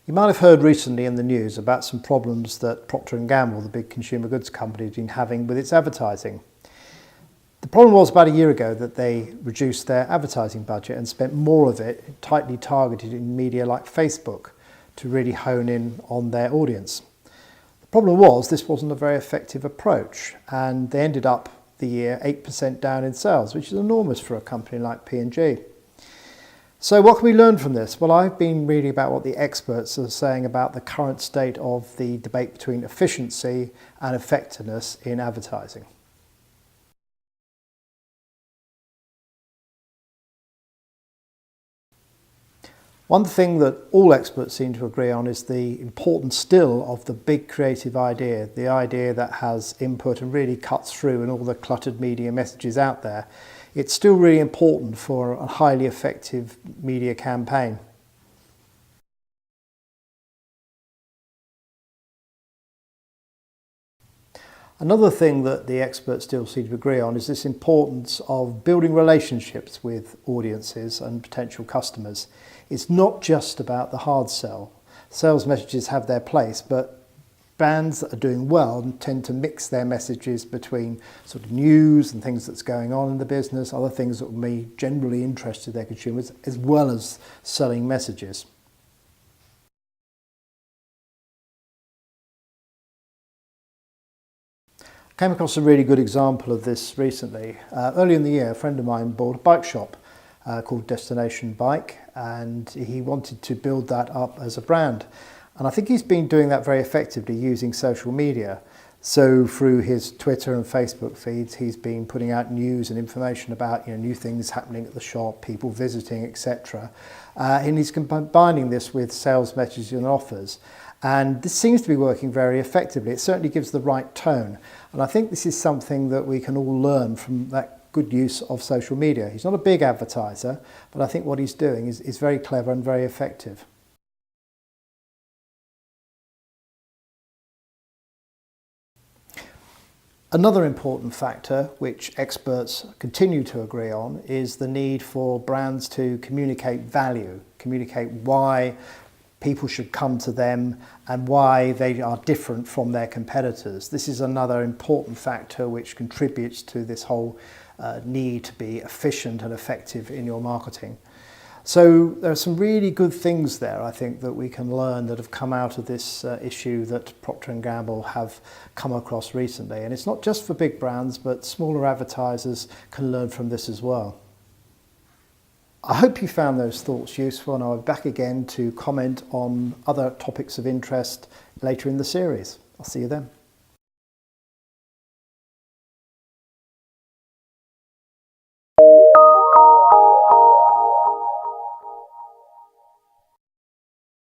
You might have heard recently in the news about some problems that Procter & Gamble, the big consumer goods company, has been having with its advertising. The problem was about a year ago that they reduced their advertising budget and spent more of it tightly targeted in media like Facebook to really hone in on their audience. The problem was this wasn't a very effective approach, and they ended up the year 8% down in sales, which is enormous for a company like P&G. So what can we learn from this? Well, I've been reading about what the experts are saying about the current state of the debate between efficiency and effectiveness in advertising. One thing that all experts seem to agree on is the importance still of the big creative idea, the idea that has input and really cuts through in all the cluttered media messages out there. It's still really important for a highly effective media campaign. Another thing that the experts still seem to agree on is this importance of building relationships with audiences and potential customers. It's not just about the hard sell. Sales messages have their place, but brands that are doing well tend to mix their messages between sort of news and things that's going on in the business, other things that will be generally interested their consumers, as well as selling messages. I came across a really good example of this recently. Earlier in the year, a friend of mine bought a bike shop called Destination Bike, and he wanted to build that up as a brand. And I think he's been doing that very effectively using social media. So through his Twitter and Facebook feeds, he's been putting out news and information about new things happening at the shop, people visiting, etc. And he's combining this with sales messages and offers. And this seems to be working very effectively. It certainly gives the right tone. And I think this is something that we can all learn from that good use of social media. He's not a big advertiser, but I think what he's doing is very clever and very effective. Another important factor, which experts continue to agree on, is the need for brands to communicate value, communicate why people should come to them and why they are different from their competitors. This is another important factor which contributes to this whole need to be efficient and effective in your marketing. So there are some really good things there, I think, that we can learn that have come out of this issue that Procter & Gamble have come across recently. And it's not just for big brands, but smaller advertisers can learn from this as well. I hope you found those thoughts useful, and I'll be back again to comment on other topics of interest later in the series. I'll see you then.